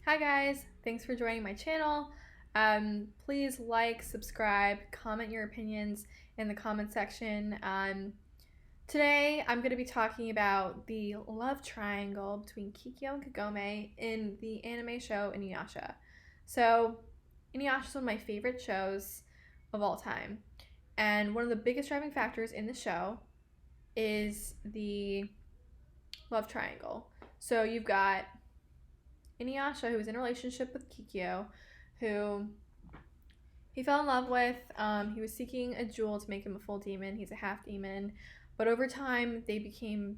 Hi guys, thanks for joining my channel. Please like, subscribe, comment your opinions in the comment section. Today I'm going to be talking about the love triangle between Kikyo and Kagome in the anime show Inuyasha. So Inuyasha is one of my favorite shows of all time. And one of the biggest driving factors in the show is the love triangle. So you've got Inuyasha, who was in a relationship with Kikyo, who he fell in love with. He was seeking a jewel to make him a full demon. He's a half demon. But over time, they became,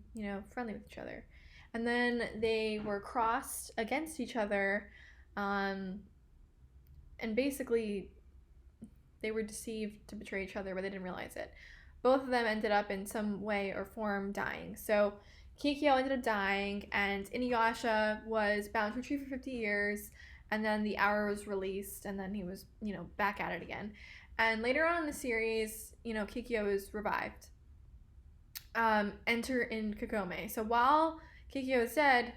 friendly with each other. And then they were crossed against each other. And basically, they were deceived to betray each other, but they didn't realize it. Both of them ended up in some way or form dying. So Kikyo ended up dying, and Inuyasha was bound to a tree for 50 years, and then the hour was released, and then he was, back at it again. And later on in the series, Kikyo is revived. Enter in Kagome. So while Kikyo is dead,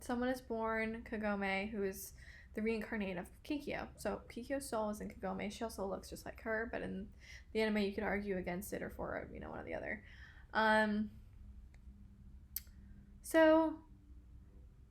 someone is born, Kagome, who is the reincarnate of Kikyo. So Kikyo's soul is in Kagome. She also looks just like her, but in the anime you could argue against it or for it, one or the other. So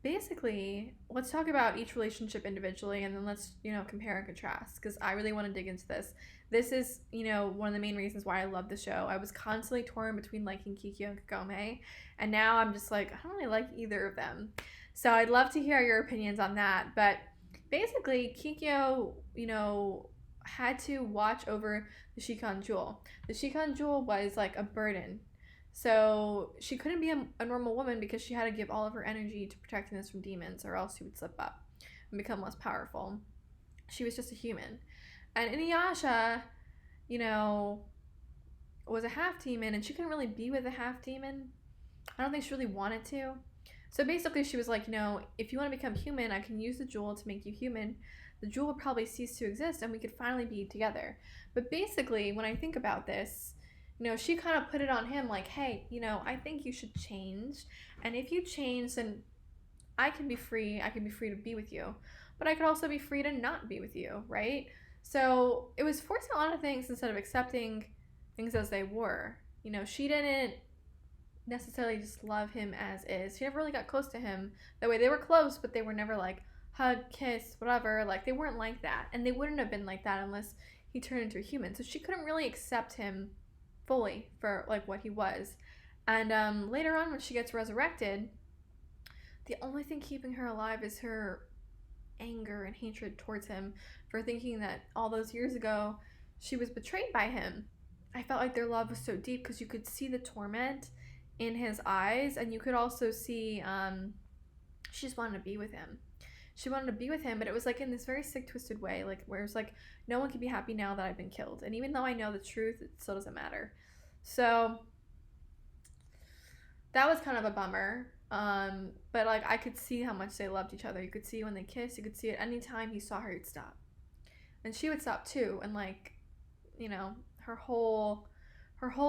basically, let's talk about each relationship individually, and then let's, compare and contrast, because I really want to dig into this. This is, one of the main reasons why I love the show. I was constantly torn between liking Kikyo and Kagome, and now I'm just like, I don't really like either of them. So I'd love to hear your opinions on that. But basically, Kikyo, had to watch over the Shikon Jewel. The Shikon Jewel was like a burden. So she couldn't be a normal woman because she had to give all of her energy to protecting us from demons, or else she would slip up and become less powerful. She was just a human. And Inuyasha, was a half demon, and she couldn't really be with a half demon. I don't think she really wanted to. So basically she was like, if you want to become human, I can use the jewel to make you human. The jewel would probably cease to exist and we could finally be together. But basically, when I think about this, she kind of put it on him like, hey, I think you should change. And if you change, then I can be free. I can be free to be with you. But I could also be free to not be with you, right? So it was forcing a lot of things instead of accepting things as they were. She didn't necessarily just love him as is. She never really got close to him. That way they were close, but they were never like hug, kiss, whatever. Like they weren't like that. And they wouldn't have been like that unless he turned into a human. So she couldn't really accept him fully for like what he was. And later on when she gets resurrected, the only thing keeping her alive is her anger and hatred towards him for thinking that all those years ago she was betrayed by him. I felt like their love was so deep because you could see the torment in his eyes, and you could also see she just wanted to be with him. She wanted to be with him, but it was like in this very sick, twisted way, like where it's like, no one can be happy now that I've been killed. And even though I know the truth, it still doesn't matter. So that was kind of a bummer. But like I could see how much they loved each other. You could see when they kissed, you could see it anytime he saw her, he'd stop. And she would stop too. And like, her whole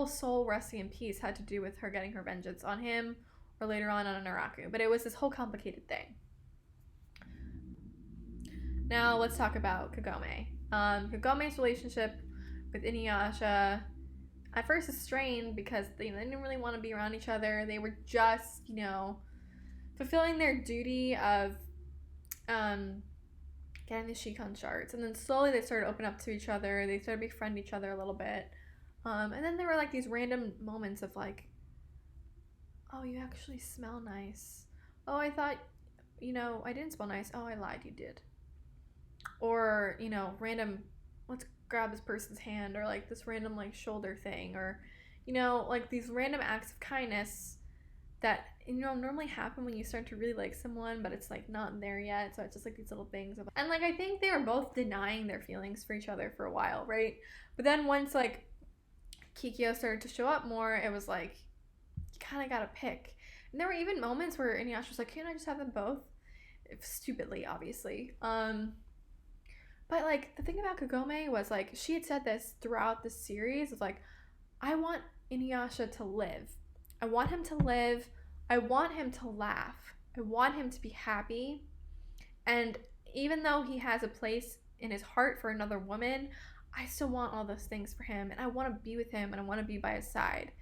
soul resting in peace had to do with her getting her vengeance on him, or later on Naraku. But it was this whole complicated thing. Now let's talk about Kagome. Kagome's relationship with Inuyasha at first is strained because they didn't really want to be around each other. They were just, fulfilling their duty of getting the Shikon shards. And then slowly they started to open up to each other. They started to befriend each other a little bit. And then there were like these random moments of like, oh, you actually smell nice. Oh, I thought, I didn't smell nice. Oh, I lied, you did. Or, random, let's grab this person's hand, or like this random like shoulder thing, or, like these random acts of kindness that, normally happen when you start to really like someone, but it's like not there yet. So it's just like these little things. And like, I think they were both denying their feelings for each other for a while, right? But then once like Kikyo started to show up more, it was like, you kind of gotta pick. And there were even moments where Inuyasha was like, can't I just have them both? Stupidly, obviously. But like the thing about Kagome was like, she had said this throughout the series. It's like, I want Inuyasha to live. I want him to live. I want him to laugh. I want him to be happy. And even though he has a place in his heart for another woman, I still want all those things for him, and I want to be with him, and I want to be by his side.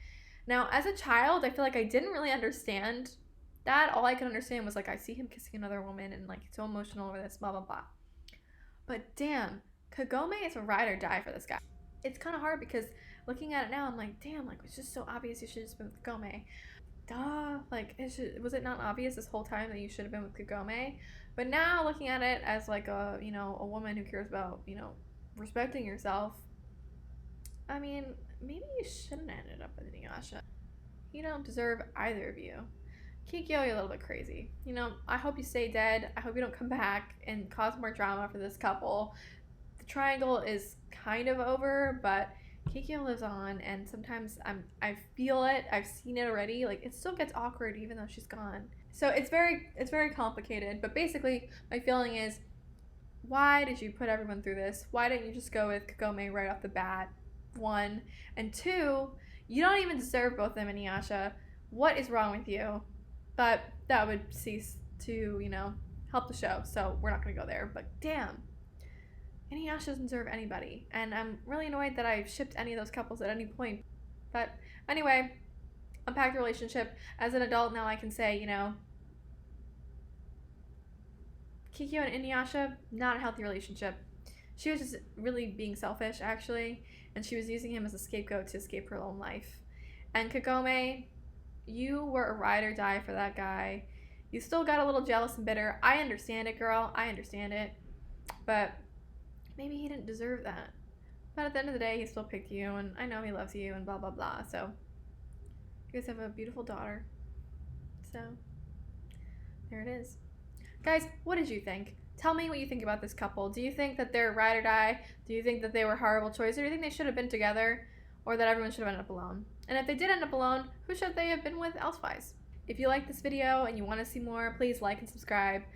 Now, as a child, I feel like I didn't really understand that. All I could understand was like, I see him kissing another woman, and like, so emotional over this, blah blah blah. But damn, Kagome is a ride or die for this guy. It's kind of hard because looking at it now, I'm like, damn, like it's just so obvious you should have just been with Kagome. Duh, like was it not obvious this whole time that you should have been with Kagome? But now looking at it as like a, you know, a woman who cares about, you know, respecting yourself, I mean, maybe you shouldn't have ended up with Inuyasha. You don't deserve either of you. Kikyo, you're a little bit crazy. You know, I hope you stay dead. I hope you don't come back and cause more drama for this couple. The triangle is kind of over, but Kikyo lives on, and sometimes I feel it. I've seen it already. Like, it still gets awkward even though she's gone. So it's very complicated. But basically, my feeling is, why did you put everyone through this? Why didn't you just go with Kagome right off the bat? 1 and 2, you don't even deserve both them and Inuyasha. What is wrong with you? But that would cease to, you know, help the show, so we're not gonna go there. But damn, Inuyasha doesn't deserve anybody, and I'm really annoyed that I've shipped any of those couples at any point. But anyway, unpack the relationship. As an adult now, I can say, you know, Kikyo and Inuyasha, not a healthy relationship. She was just really being selfish, actually, and she was using him as a scapegoat to escape her own life. And Kagome, you were a ride or die for that guy. You still got a little jealous and bitter. I understand it, girl. I understand it. But maybe he didn't deserve that. But at the end of the day, he still picked you, and I know he loves you, and blah, blah, blah. So, you guys have a beautiful daughter. So, there it is. Guys, what did you think? Tell me what you think about this couple. Do you think that they're ride or die? Do you think that they were a horrible choice? Or do you think they should have been together? Or that everyone should have ended up alone? And if they did end up alone, who should they have been with elsewise? If you like this video and you want to see more, please like and subscribe.